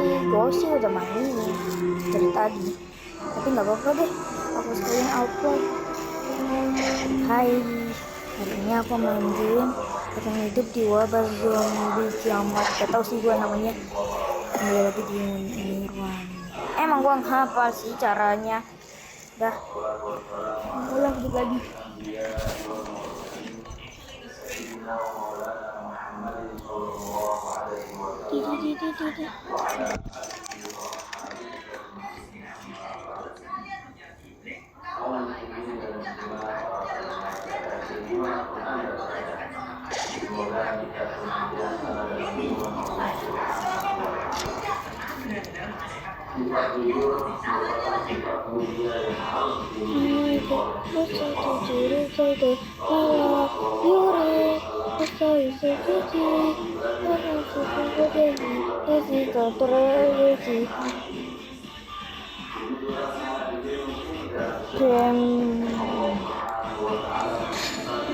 gue sih udah main dari tadi, tapi nggak apa-apa deh, aku sekalian upload. Hai, hari ini aku main game yang hidup di wabah zombie kiamat. Gak tau sih gue namanya. Kembali lagi di Nirwan. Emang gue hafal sih caranya. Dah, ulang lagi.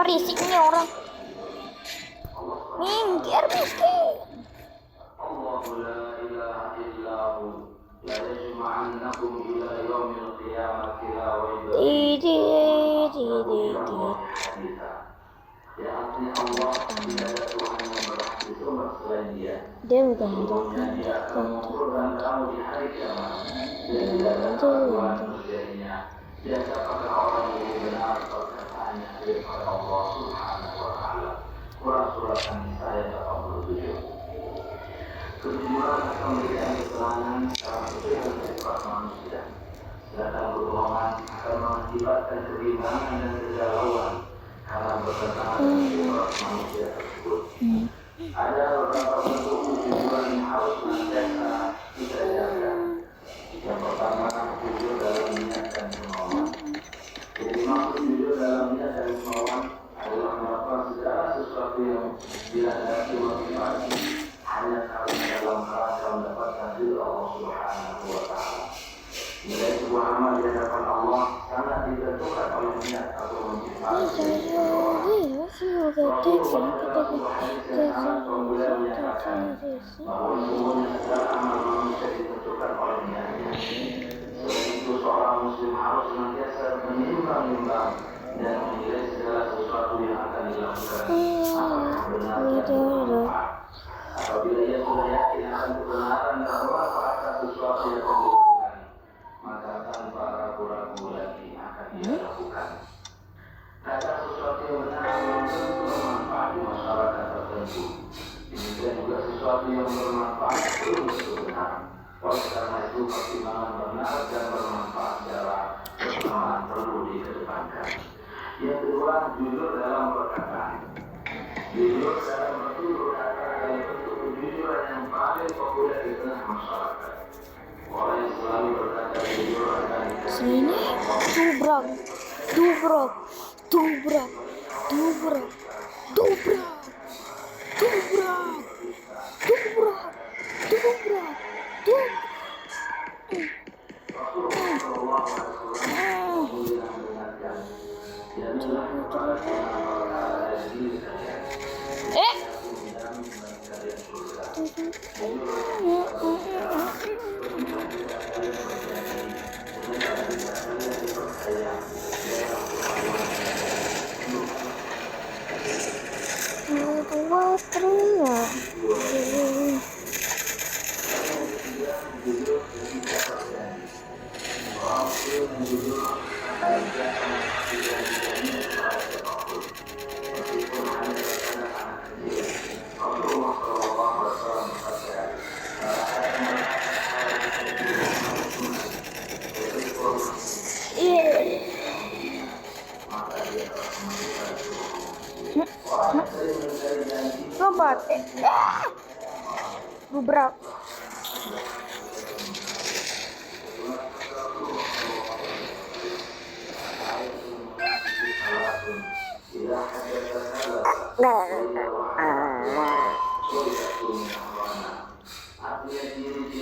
Berisik nih orang. Minggir miskin. Dia bukan kejujuran akan memberikan ketenangan dalam setiap sifat manusia. Sedangkan kebohongan akan mengakibatkan kebimbangan dan kegalauan karena bertentangan dengan sifat manusia tersebut. Ada beberapa bentuk kejujuran yang harus senantiasa kita jaga. Yang pertama, jujur dalam niat dan kemauan. Jadi maksud jujur dalam niat dan kemauan adalah melakukan segala sesuatu yang dilandasi motivasi hanya karena dalam rangka mendapatkan ridha Allah Subhanahu wa Ta'ala. Nilai sebuah amal di hadapan Allah sangat ditentukan oleh niat atau motivasi. Bahwa semuanya segala amal manusia ditentukan oleh niatnya. Selain itu, seorang muslim harus senantiasa menimbang-nimbang dan menilai segala sesuatu yang akan dilakukan apakah benar dan bermanfaat. Apabila ia sudah yakin akan kebenaran dan bermanfaat atas sesuatu yang akan dilakukan, maka tanpa ragu-ragu lagi akan ia lakukan. Kata sesuatu yang benar belum tentu bermanfaat di masyarakat tertentu. Demikian juga sesuatu yang bermanfaat belum tentu benar. Oleh karena itu, pertimbangan benar dan bermanfaat secara bersamaan perlu dikedepankan. Yang kedua, jujur dalam perkataan. Jujur dalam bertutur kata adalah bentuk kejujuran yang paling populer di tengah masyarakat. Orang yang selalu berkata jujur akan sini dubrak, dubrak, dubrak, dubrak, dubrak, dubrak, dubrak, dubrak, dubrak.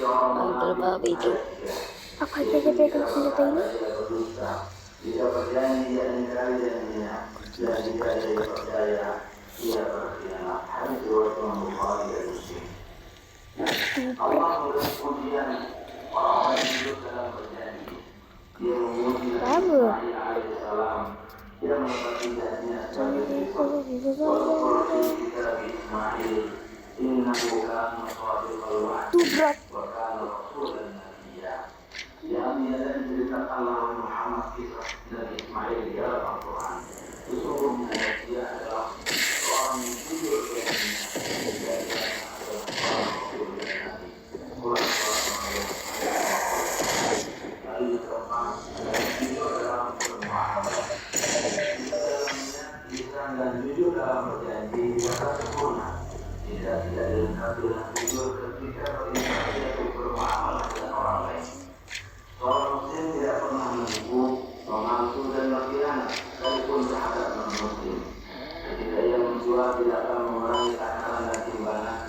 Mantul bab itu. Apa aja pegang senjata ini? Allah memberi ujian orang-orang yang hidup dalam berjanji. Dia menguji Nabi Ismail alaihissalam yang menepati janjinya sebagai berikut. Walaupun kita Nabi Ismail innahu kana shadiqal wa'd wa kana rasulan nabiyya. Yang ada diceritakan Allah Muhammad kisah Nabi Ismail di dalam Al-Quran. Sesungguhnya dia adalah seorang yang jujur janjinya dan dia adalah seorang rasul dan nabi. Lalu yang keempat, jujur dalam bermuamalah. Di dalamnya lisan dan jujur dalam berjanji tidak sempurna. Tidak dilengkapi dengan jujur ketika berinteraksi atau bermuamalah dengan orang lain. Seorang muslim tidak pernah menipu, memalsu dan berkhianat, sekalipun terhadap non-muslim. Ketika ia menjual tidak akan mengurangi takaran dan timbangan.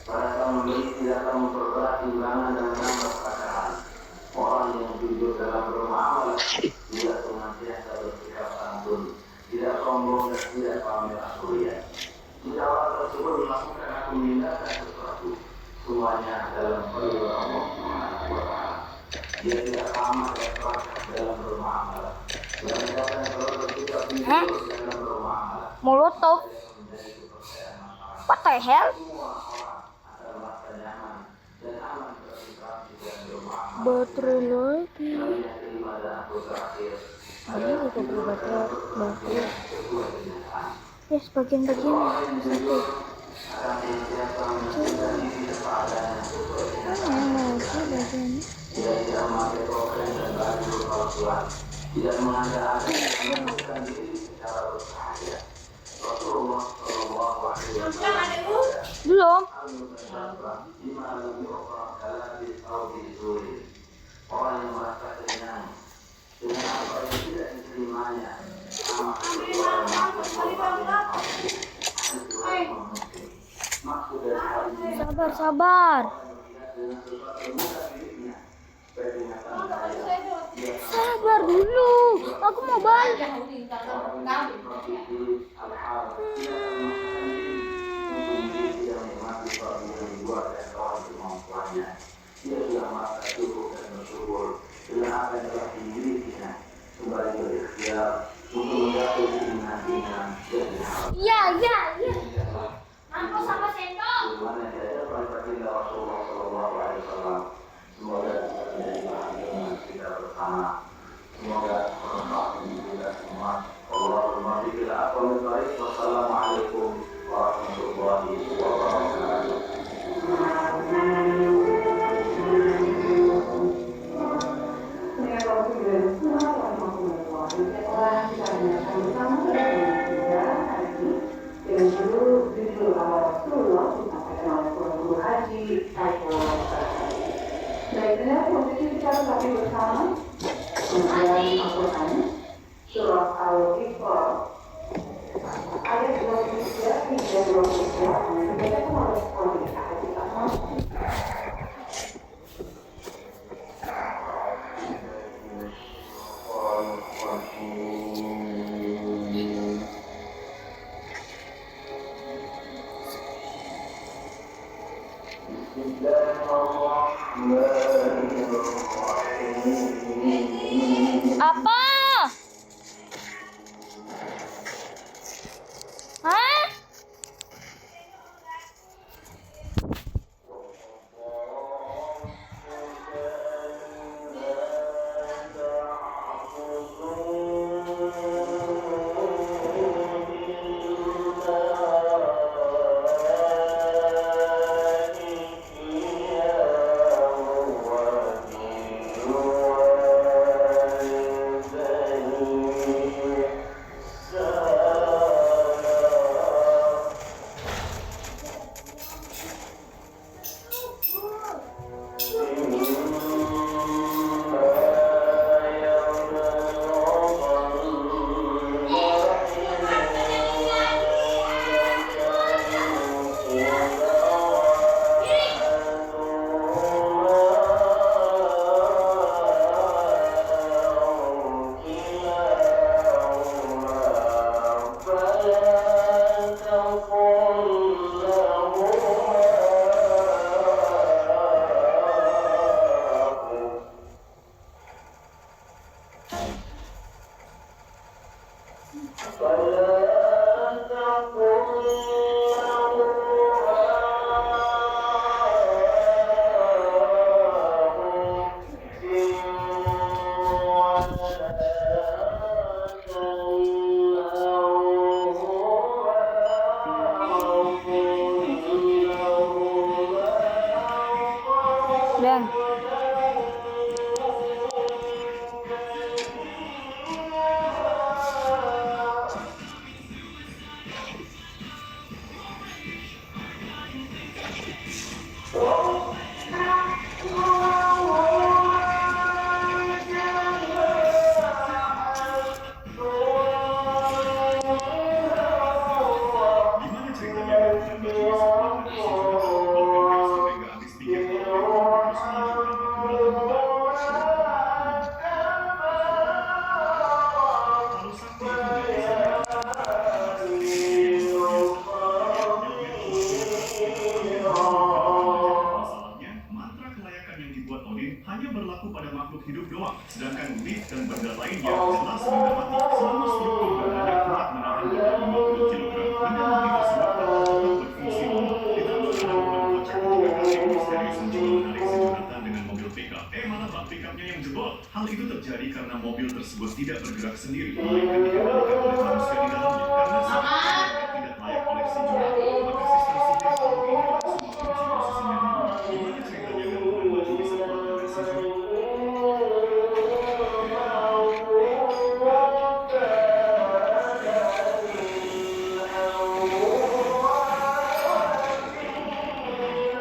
Pada saat membeli tidak akan memperberat timbangan dan menambah takaran. Orang yang jujur dalam bermuamalah tidak senantiasa bersikap santun, tidak sombong dan tidak pamer asuria. Jika orang tersebut melakukan atau meninggalkan sesuatu, semuanya dalam perintah Allah Subhanahu wa Ta'ala. Dia tidak sama dan terakhir dalam bermuamalah. Dan siapa yang selalu bersikap jujur dalam bermuamalah, Molotov. menjadi kepercayaan masyarakat. What the hell? Semua orang akan merasa nyaman dan aman berinteraksi dan bermuamalah. Baterai lagi. Lalu yang kelima dan aku terakhir Ini juga berbaterai baterai. sesuai kenyataan. Ya sebagian-bagian Orang yang satu. jujur akan senantiasa menunjukkan diri sepadan sesuai kenyataan. Mana lagi bagian? Dia tidak memakai topeng dan baju palsuan, tidak mengada-ada dan menunjukkan diri secara bersahaya. Rasulullah Shallallahu Alaihi Wasallam Belum. orang yang merasa kenyang dengan apa yang tidak diterimanya sama seperti orang yang maksud dari hal ini Sabar. dengan sesuatu yang bukan miliknya. Sabar dulu. Aku mau balik. Dia sudah merasa cukup dan bersyukur dengan apa yang telah dimilikinya, kembali berikhtiar untuk menjatuh keinginan-keinginan dan Iya. Mangkok sama sendok. Bagaimana saya dapat baginda Rasulullah Sallallahu Alaihi Wasallam. Semoga menjadi bahagia kita bersama. Semoga bermanfaat bagi kita semua. Allahumma bika aqwamul baik. Wassalamualaikum warahmatullahi wabarakatuh. Yang dulu jujur sama Rasulullah disampaikan oleh Guru Haji Saiful Anwar. Baiknya posisi kita tetap bersama kemudian Al-Quran surah Al-Isra ayat 23 hingga 24. Kita harus melihat kita. Apa? Hah? Bang. Gimana ceritanya dengan baju sekolah dan sejumlah sahabat Inggris hingga habis pikir bahwa terus menunjukkan perkembangan lalu Sakti kembali masalahnya, mantra kelayakan yang dibuat Odin hanya berlaku pada makhluk hidup doang, sedangkan Leaf dan benda lainnya jelas sudah mati selama struktur badannya kuat menahan 50 kg. Benda mati tersebut tetap berfungsi normal, ditambah kemampuan kocak 3 kali misterius mencoba menarik si Jonathan dengan mobil pickup. Malah bak pickupnya yang jebol. Hal itu terjadi karena mobil tersebut tidak bergerak sendiri, melainkan dikendalikan oleh manusia di dalamnya. Karena si tidak layak oleh si Jonathan, maka sistem sihir selalu ini langsung menguji posisinya di rumah. Gimana ceritanya gabungan baju bisa kuat dengan si Jonathan? Langsung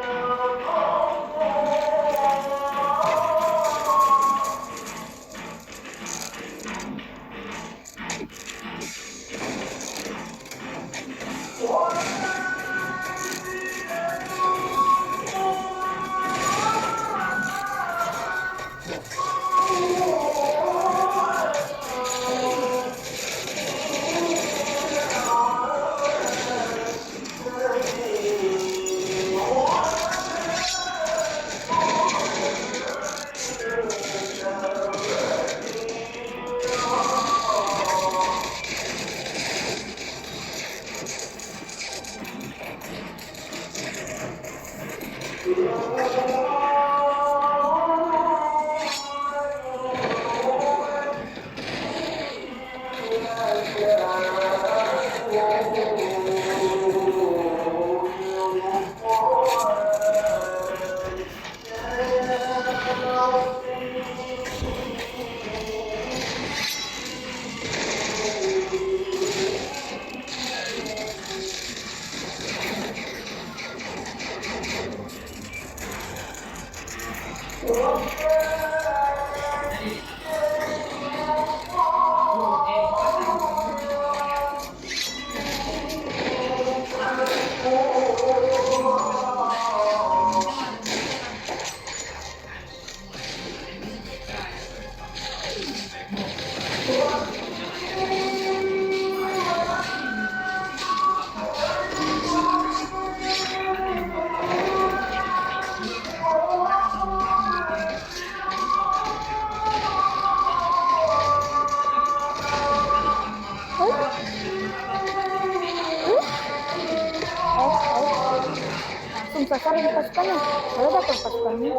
sasaran pasukannya. Kalau datang pasukannya,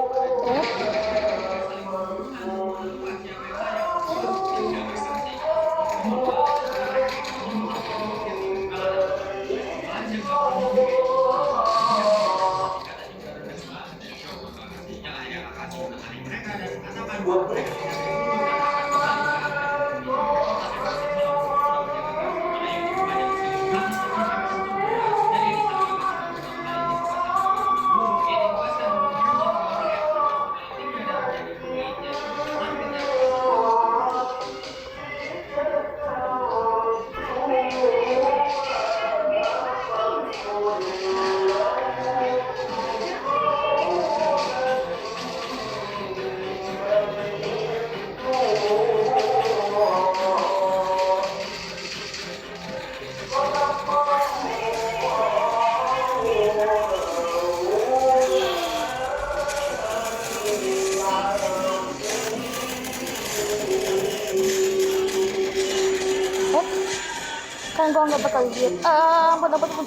kan gua nggak bakal lihat. Ampun.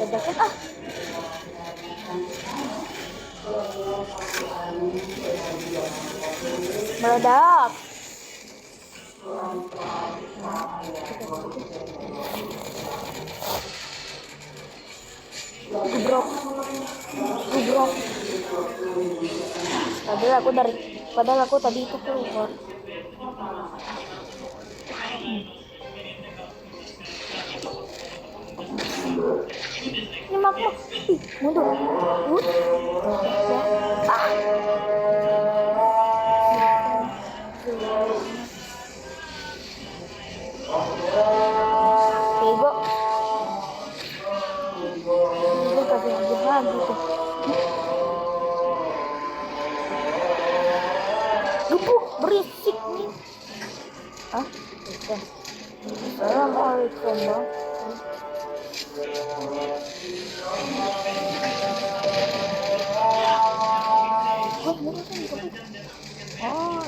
Dadakan ah. Meledak. Gubrok. Padahal aku tadi itu keluar. Ini makhluk. Mundur. Bego. Ini kasih lagi tuh. Gepuk berisik nih. Hah? Bukan. Assalamualaikum bang. Oh,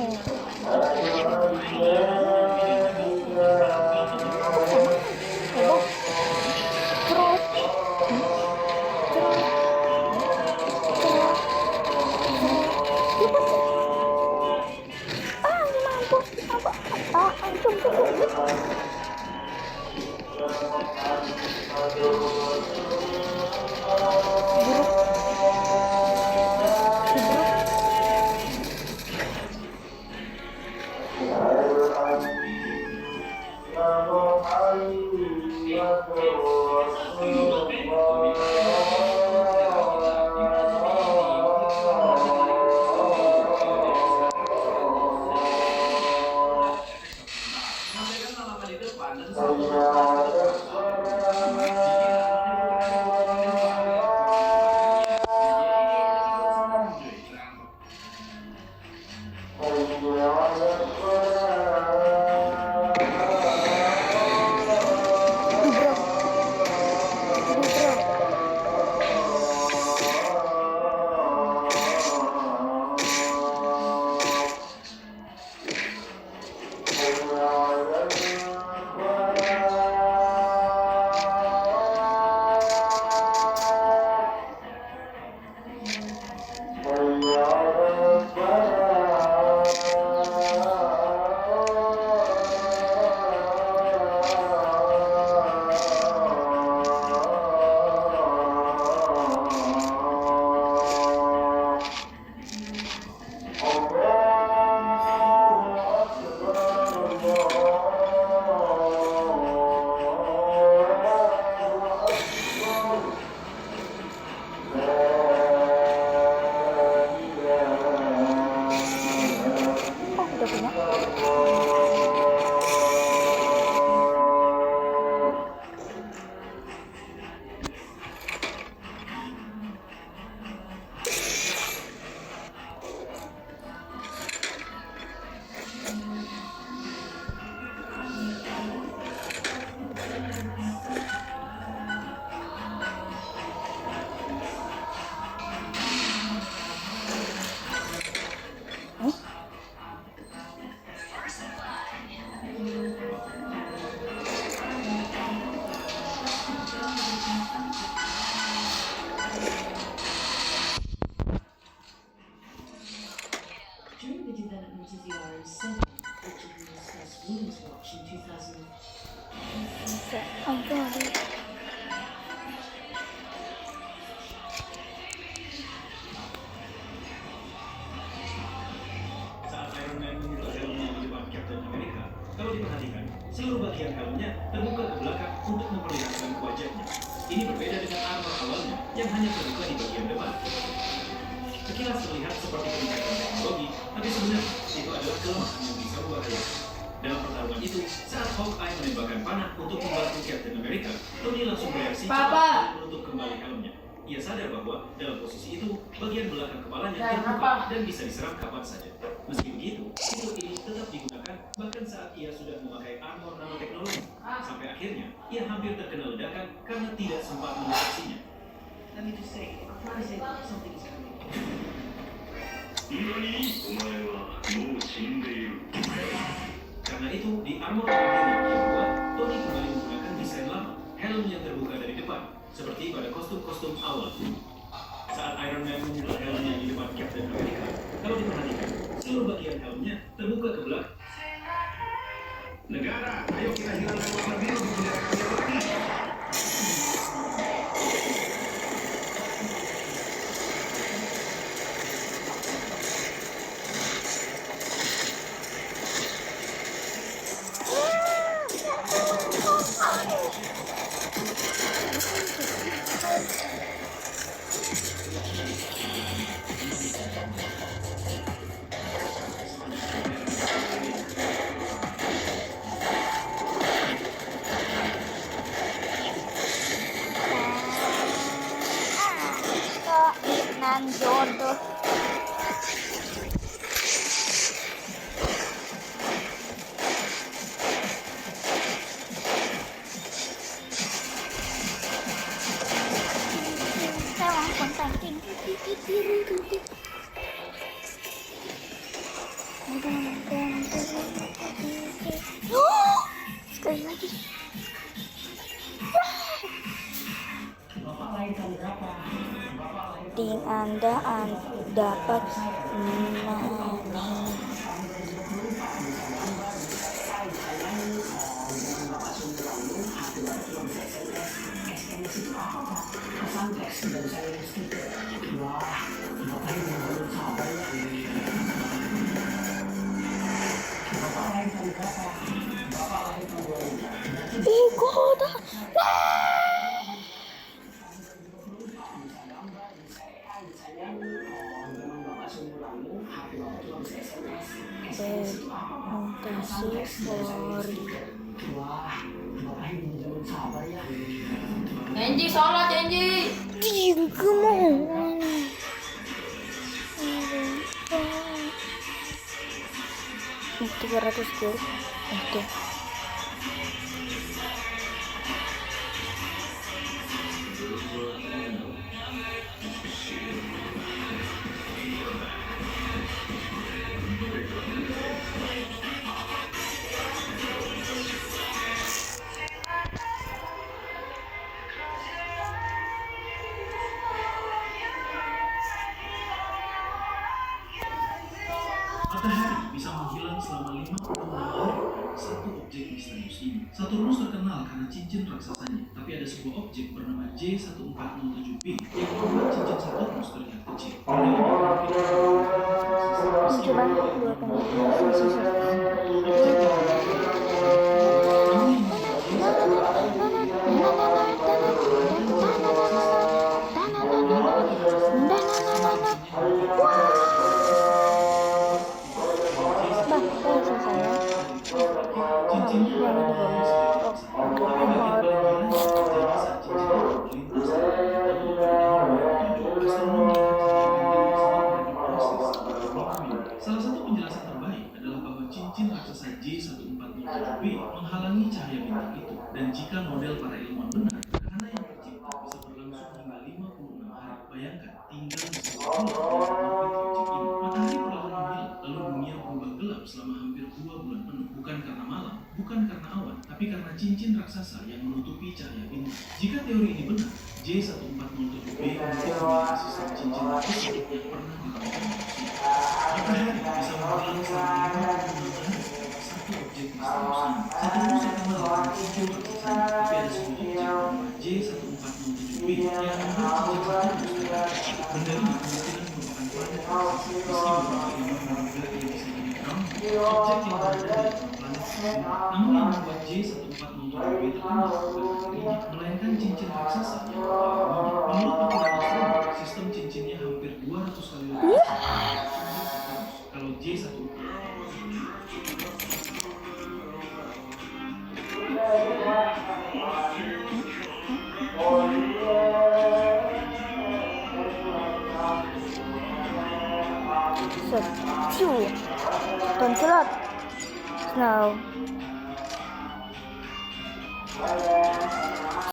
During the development of the RM7, which we discussed Women's Watch in 2000. Saat Iron Man menyentuh helmnya di depan Captain America, kalau diperhatikan, seluruh bagian helmnya terbuka ke belakang untuk memperlihatkan wajahnya. Ini berbeda dengan armor awalnya yang hanya terbuka di bagian depan. Sekilas terlihat seperti peningkatan teknologi, tapi sebenarnya itu adalah kelemahan yang bisa berbahaya. Dalam pertarungan itu, saat Hawkeye menembakkan panah untuk membantu Captain America, Tony langsung bereaksi cepat dan menutup kembali helmnya. Ia sadar bahwa dalam posisi itu, bagian belakang kepalanya terbuka dan bisa diserang kapan saja. Meski begitu, fitur ini tetap digunakan bahkan saat ia sudah memakai armor nanoteknologi. Sampai akhirnya, ia hampir terkena ledakan karena tidak sempat mendeteksinya. Let me just say, I'm trying to say that something is coming. 何？お前はもう死んでいる。 Karena itu, di armor terakhir yang ia buat, Tony kembali menggunakan desain lama, helm yang terbuka dari depan, seperti pada kostum-kostum awal. Saat Iron Man menyentuh helmnya di depan Captain America, kalau diperhatikan, seluruh bagian helmnya terbuka ke belakang. Negara, ayo kita hilangkan warna biru di bendera kalian lagi. Kalian jodoh. Sewang konten. Sekali lagi. Ting Anda dapat menang. Kota. Mutasi Flori. Janji sholat janji. Kemana? Ini 300 gold. Oke. Matahari bisa menghilang selama 56 hari. Satu objek misterius ini. Saturnus terkenal karena cincin raksasanya, tapi ada sebuah objek bernama J1407b yang membuat cincin Saturnus terlihat kecil. Coba buatkan Salah satu penjelasan terbaik adalah bahwa cincin raksasa J1407b menghalangi cahaya bintang itu, dan jika model para ilmuwan benar, gerhana yang tercipta bisa berlangsung hingga 56 hari. Bayangkan, tinggal di sebuah objek ini, matahari perlahan menghilang, lalu dunia berubah gelap selama hampir 2 bulan penuh, bukan karena malam, bukan karena awan, tapi karena cincin raksasa yang menutupi cahaya bintang. Jika teori ini benar, J1407b mungkin memiliki sistem cincin raksasa yang pernah ditemukan manusia. Matahari bisa menghilang selama 56 hari. Satu objek misterius ini. Saturnus terkenal karena cincin raksasanya, tapi ada sebuah objek bernama J1407b yang membuat cincin Saturnus terlihat kecil. Benda ini kemungkinan merupakan planet raksasa, meski beberapa ilmuwan menduga ia bisa jadi ground, objek yang berada di dalam planet Saturnus. Namun yang membuat J1407b terkenal bukan dirinya, melainkan cincin raksasa yang dikelilinginya. Menurut perkiraan astronom, sistem cincinnya hampir 200 kali lebih besar dari cincin Saturnus. Kalau J14 Don't kill it. No.